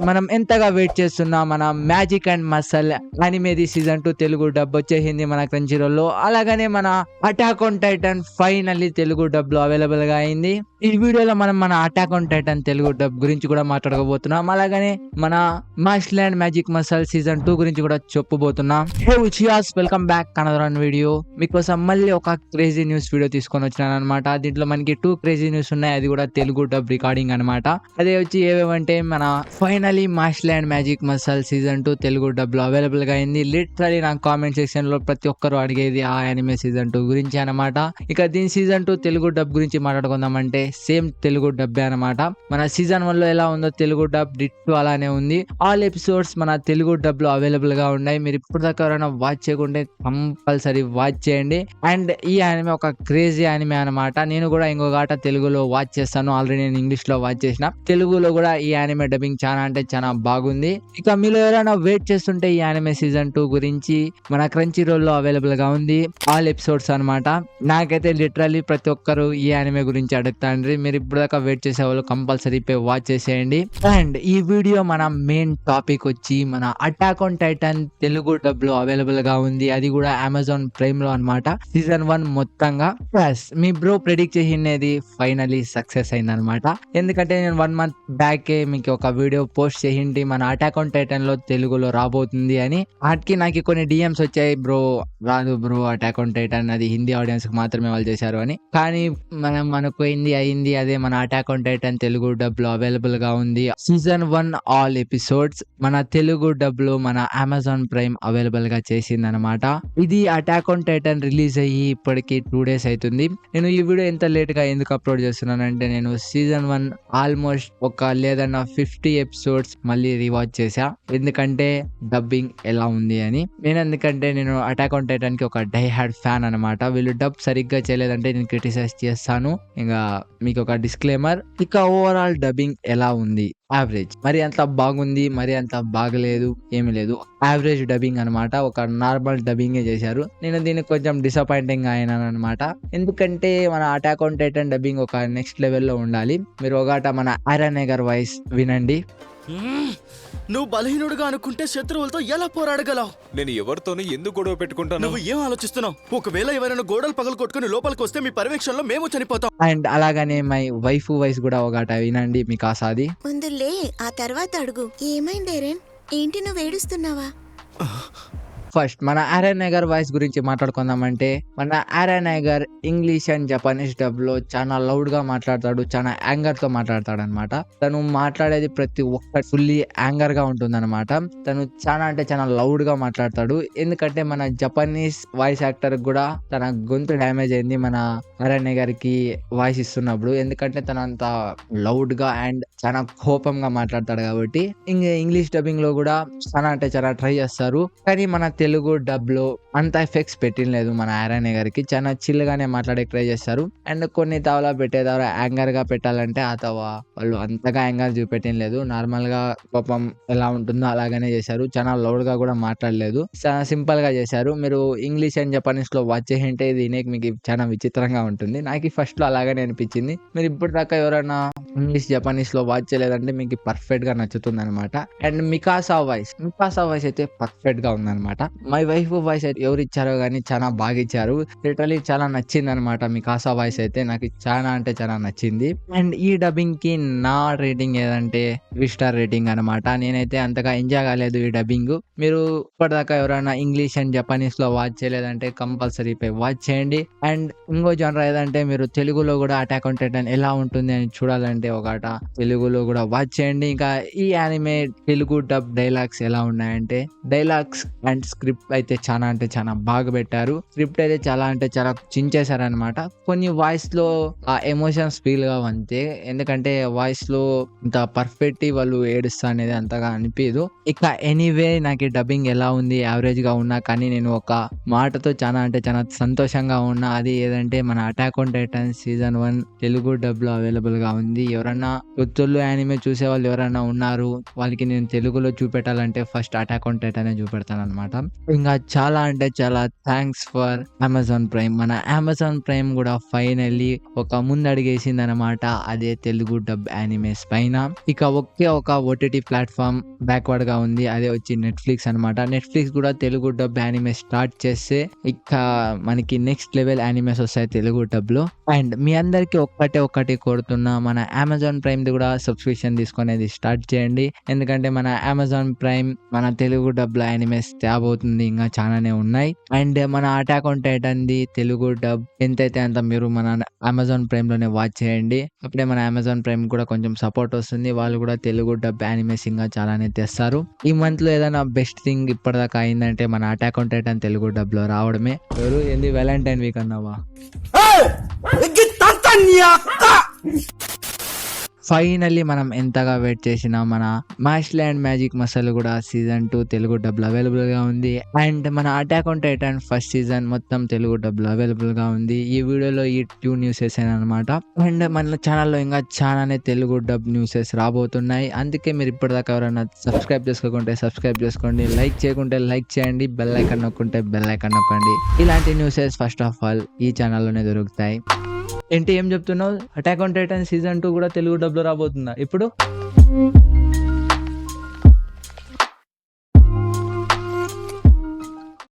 మనం ఎంతగా వెయిట్ చేస్తున్న మన మ్యాజిక్ అండ్ మసల్ అనిమేది సీజన్ 2 తెలుగు డబ్ వచ్చేసింది మన క్రంచీరోల్లో. అలాగనే మన Attack on Titan finally Telugu dub లో అవైలబుల్ గా అయింది. ఈ వీడియోలో మనం మన Attack on Titan Telugu dub గురించి కూడా మాట్లాడకపోతున్నాం. అలాగనే మన martial and magic muscle season 2 గురించి కూడా చెప్పబోతున్నాం. Hey Uchihas, welcome back another one video. మీకోసం మళ్ళీ ఒక క్రేజీ న్యూస్ వీడియో తీసుకొని వచ్చినాను అనమాట. దీంట్లో మనకి 2 క్రేజీ న్యూస్ ఉన్నాయి. అది కూడా తెలుగు డబ్ రికార్డింగ్ అనమాట. అదే వచ్చి ఏవేవంటే మన finally martial and magic muscle season 2 Telugu dub లో అవైలబుల్ గా అయింది. లిటరలీ నా కామెంట్ సెక్షన్ లో ప్రతి ఒక్కరు అడిగేది ఆ అనిమే సీజన్ 2 గురించి అనమాట. ఇక దీని సీజన్ 2 తెలుగు డబ్ గురించి మాట్లాడుకుందామంటే సేమ్ తెలుగు డబ్బే అనమాట. మన సీజన్ 1 లో ఎలా ఉందో తెలుగు డబ్ డిట్టో అలానే ఉంది. ఆల్ ఎపిసోడ్స్ మన తెలుగు డబ్ లో అవైలబుల్ గా ఉన్నాయి. మీరు ఇప్పుడు దాకా ఎవరైనా వాచ్ చేయకుంటే కంపల్సరీ వాచ్ చేయండి. అండ్ ఈ అనిమే ఒక క్రేజీ అనిమే అనమాట. నేను కూడా ఇంకొక ఆట తెలుగులో వాచ్ చేస్తాను. ఆల్రెడీ నేను ఇంగ్లీష్ లో వాచ్ చేసిన. తెలుగులో కూడా ఈ అనిమే డబ్బింగ్ చాలా అంటే చాలా బాగుంది. ఇక మీలో ఎవరైనా వెయిట్ చేస్తుంటే ఈ అనిమే సీజన్ 2 గురించి మన క్రంచీరోల్ లో అవైలబుల్ గా ఉంది. ఆల్ ఎపిసోడ్స్ అనమాట. నాకైతే లిటరల్లీ ప్రతి ఒక్కరు ఈ అనిమే గురించి అడుగుతాండ్రి. మీరు ఇప్పుడు దాకా వెయిట్ చేసే వాళ్ళు కంపల్సరీ పోయి వాచ్ చేసేయండి. అండ్ ఈ వీడియో మన మెయిన్ టాపిక్ వచ్చి మన Attack on Titan Telugu dub లో అవైలబుల్ గా ఉంది. అది కూడా అమెజాన్ ప్రైమ్ లో అనమాట. సీజన్ 1 మొత్తంగా. మీ బ్రో ప్రెడిక్ట్ చేసినది ఫైనలీ సక్సెస్ అయింది అనమాట. ఎందుకంటే నేను 1 మంత్ బ్యాక్ మీకు ఒక వీడియో పోస్ట్ చేసింటి మన అటాక్ ఆన్ టైటన్ లో తెలుగులో రాబోతుంది అని. వాటికి నాకు కొన్ని డిఎమ్స్ వచ్చాయి, బ్రో రాదు బ్రో అటాక్ ఆన్ టైటన్, అది హిందీ ఆడియన్స్ కి మాత్రమే వాళ్ళు చేశారు అని. కానీ మనకు అయింది అదే మన Attack on Titan Telugu dub లో అవైలబుల్ గా ఉంది. సీజన్ 1 ఆల్ ఎపిసోడ్స్ మన తెలుగు డబ్ లో మన అమెజాన్ ప్రైమ్ అవైలబుల్ గా చేసింది అనమాట. ఇది అటాక్ ఆన్ టైటన్ రిలీజ్ అయ్యి ఇప్పటికి 2 days అవుతుంది. నేను ఈ వీడియో ఎంత లేట్ గా ఎందుకు అప్లోడ్ చేస్తున్నానంటే నేను సీజన్ 1 ఆల్మోస్ట్ ఒక లేదన్నా 50 ఎపిసోడ్స్ మళ్ళీ రీవాచ్ చేశా. ఎందుకంటే డబ్బింగ్ ఎలా ఉంది అని. ఎందుకంటే నేను అటాక్ ఆన్ టైటన్ కి ఒక డై హార్డ్ ఫ్యాన్ అనమాట. వీళ్ళు డబ్ సరిగ్గా చేయలేదంటే నేను క్రిటిసైజ్ చేస్తాను. ఇంకా మీకు ఒక డిస్క్లైమర్. ఇక ఓవరాల్ డబ్బింగ్ ఎలా ఉంది? యావరేజ్. మరి అంత బాగుంది, మరి అంత బాగలేదు ఏమీ లేదు. యావరేజ్ డబ్బింగ్ అనమాట. ఒక నార్మల్ డబ్బింగే చేశారు. నేను దీన్ని కొంచెం డిసప్పాయింటింగ్ అయినాను అనమాట. ఎందుకంటే మన అటాక్ ఆన్ టైటన్ డబ్బింగ్ ఒక నెక్స్ట్ లెవెల్లో ఉండాలి. మీరు ఒకట మన ఐరన్ ఎగర్ వాయిస్ వినండి. నువ్వు బలహీనుడుగా అనుకుంటే శత్రువులతో ఎలా పోరాడగలవు? నేను ఎవరితోనూ ఎందుకు గొడవ పెట్టుకుంటాను? నువ్వు ఏం ఆలోచిస్తున్నావు? ఒకవేళ ఎవరైనా గోడలు పగలు కొట్టుకుని లోపలికి వస్తే మీ పర్యవేక్షణలో మేము చనిపోతాం. అండ్ అలాగనే మై వైఫ్ వాయిస్ కూడా ఒకట వినండి మీకు ఆసాది. ముందులే, ఆ తర్వాత అడుగు. ఏమైంది ఎరెన్? ఏంటి నువ్వు ఏడుస్తున్నావా? ఫస్ట్ మన ఆరన్ ఎగర్ వాయిస్ గురించి మాట్లాడుకుందామంటే మన Eren Yeager English and Japanese dub లో చాలా లౌడ్ గా మాట్లాడతాడు. చాలా యాంగర్ తో మాట్లాడతాడు అనమాట. తను మాట్లాడేది ప్రతి ఒక్క ఫుల్లీ యాంగర్ గా ఉంటుంది అనమాట. తను చాలా అంటే చాలా లౌడ్ గా మాట్లాడతాడు. ఎందుకంటే మన జపనీస్ వాయిస్ యాక్టర్ కూడా తన గొంతు డ్యామేజ్ అయింది మన ఆరన్ ఎగర్ కి వాయిస్ ఇస్తున్నప్పుడు. ఎందుకంటే తన అంత లౌడ్ గా అండ్ చాలా కోపంగా మాట్లాడతాడు కాబట్టి. ఇంగ్లీష్ డబ్బింగ్ లో కూడా చాలా అంటే చాలా ట్రై చేస్తారు. కానీ మన తెలుగు డబ్ లో అంత ఎఫెక్ట్స్ పెట్టినలేదు మన ఆరన్ ఎగర్కి. చాలా చిల్ గానే మాట్లాడే ట్రై చేస్తారు. అండ్ కొన్ని తవలా పెట్టే ద్వారా యాంగర్ గా పెట్టాలంటే ఆ తవ వాళ్ళు అంతగా యాంగర్ చూపెట్టలేదు. నార్మల్ గా కోపం ఎలా ఉంటుందో అలాగనే చేశారు. చాలా లౌడ్ గా కూడా మాట్లాడలేదు. చాలా సింపుల్ గా చేశారు. మీరు ఇంగ్లీష్ అండ్ జపనీస్ లో వాచ్ చేసింటే దీనికి మీకు చాలా విచిత్రంగా ఉంటుంది. నాకు ఫస్ట్ లో అలాగనే అనిపించింది. మీరు ఇప్పుడు దాకా ఎవరైనా ఇంగ్లీష్ జపనీస్ లో వాచ్ చేయలేదంటే మీకు పర్ఫెక్ట్ గా నచ్చుతుంది అనమాట. అండ్ మికాసా వాయిస్ అయితే పర్ఫెక్ట్ గా ఉందన్నమాట. మై వైఫ్ వాయిస్ అయితే ఎవరు ఇచ్చారో కానీ చాలా బాగా ఇచ్చారు. లిటరలీ చాలా నచ్చింది అనమాట. మికాసా వాయిస్ అయితే నాకు చాలా అంటే చాలా నచ్చింది. అండ్ ఈ డబ్బింగ్ కి నా రేటింగ్ ఏదంటే 3 స్టార్ రేటింగ్ అనమాట. నేనైతే అంతగా ఎంజాయ్ కాలేదు ఈ డబ్బింగ్. మీరు ఇప్పటిదాకా ఎవరైనా ఇంగ్లీష్ అండ్ జపనీస్ లో వాచ్ చేయలేదంటే కంపల్సరీ పై వాచ్ చేయండి. అండ్ ఇంకో జనర్ ఏదంటే మీరు తెలుగులో కూడా అటాక్ ఆన్ టైటన్ ఎలా ఉంటుంది అని చూడాలంటే ఒకట తెలుగులో కూడా వాచ్ చేయండి. ఇంకా ఈ యానిమే తెలుగు డబ్ డైలాగ్స్ ఎలా ఉన్నాయంటే డైలాగ్స్ అండ్ స్క్రిప్ట్ అయితే చాలా అంటే చాలా బాగా పెట్టారు. స్క్రిప్ట్ అయితే చాలా అంటే చాలా చించేశారు అనమాట. కొన్ని వాయిస్ లో ఆ ఎమోషన్స్ ఫీల్ గా అంతే. ఎందుకంటే వాయిస్ లో ఇంత పర్ఫెక్ట్ వాళ్ళు ఏడుస్తా అనేది అంతగా అనిపించదు. ఇక ఎనీవే నాకు డబ్బింగ్ ఎలా ఉంది యావరేజ్ గా ఉన్నా కానీ నేను ఒక మాటతో చాలా అంటే చాలా సంతోషంగా ఉన్నా. అది ఏదంటే మన Attack on Titan season 1 Telugu dub లో అవైలబుల్ గా ఉంది. ఎవరన్నా కొత్తోళ్ళు యానిమే చూసే వాళ్ళు ఎవరైనా ఉన్నారు, వాళ్ళకి నేను తెలుగులో చూపెట్టాలంటే ఫస్ట్ అటాక్ ఆన్ టైటాన్ చూపెడతాను అనమాట. ఇంకా చాలా అంటే చాలా థ్యాంక్స్ ఫర్ అమెజాన్ ప్రైమ్. మన అమెజాన్ ప్రైమ్ కూడా ఫైనల్లీ ఒక ముందడిగేసింది అనమాట, అదే తెలుగు డబ్ యానిమేస్ పైన. ఇక ఒకే ఒక ఓటీటీ ప్లాట్ఫామ్ బ్యాక్వర్డ్ గా ఉంది, అదే వచ్చి నెట్ఫ్లిక్స్ అనమాట. నెట్ఫ్లిక్స్ కూడా తెలుగు డబ్ యానిమే స్టార్ట్ చేస్తే ఇక మనకి నెక్స్ట్ లెవెల్ యానిమేస్ వస్తాయి తెలుగు డబ్ లో. అండ్ మీ అందరికి ఒక్కటి కోరుతున్నా, మన అమెజాన్ ప్రైమ్ ది కూడా సబ్స్క్రిప్షన్ తీసుకునేది స్టార్ట్ చేయండి. ఎందుకంటే మన అమెజాన్ ప్రైమ్ మన తెలుగు డబ్ లో యానిమేస్ తేబోతుంది, ఇంకా చాలానే ఉన్నాయి. అండ్ మన Attack on Titan the Telugu dub ఎంతైతే అంత మీరు మన అమెజాన్ ప్రైమ్ లోనే వాచ్ చేయండి. అప్పుడే మన అమెజాన్ ప్రైమ్ కూడా కొంచెం సపోర్ట్ వస్తుంది, వాళ్ళు కూడా తెలుగు డబ్ యానిమేస్ ఇంకా చాలానే తెస్తారు. ఈ మంత్ లో ఏదైనా బెస్ట్ థింగ్ ఇప్పటిదాకా అయిందంటే మన Attack on Titan Telugu dub లో రావడమే. ఎవరు ఏంది వ్యాలంటైన్ వీక్ అన్నావా? ఫైనల్లీ మనం ఎంతగా వెయిట్ చేసిన మన మ్యాష్ ల్యాండ్ మ్యాజిక్ మసాలా కూడా సీజన్ 2 తెలుగు డబ్ లో అవైలబుల్ గా ఉంది. అండ్ మన Attack on Titan first season మొత్తం తెలుగు డబ్ లో అవైలబుల్ గా ఉంది. ఈ వీడియోలో ఈ 2 న్యూసెస్ అనమాట. అండ్ మన ఛానల్లో ఇంకా చాలానే తెలుగు డబ్ న్యూసెస్ రాబోతున్నాయి. అందుకే మీరు ఇప్పటిదాకా ఎవరైనా సబ్స్క్రైబ్ చేసుకోకుంటే సబ్స్క్రైబ్ చేసుకోండి, లైక్ చేయకుంటే లైక్ చేయండి, బెల్ ఐకాన్ నొక్కుంటే బెల్ ఐకాన్ నొక్కండి. ఇలాంటి న్యూసెస్ ఫస్ట్ ఆఫ్ ఆల్ ఈ ఛానల్లోనే దొరుకుతాయి. ఏంటి ఏం చెప్తున్నావు? అటాక్ ఆన్ టైటాన్ సీజన్ 2 కూడా తెలుగు డబ్ లో రాబోతుందా ఇప్పుడు?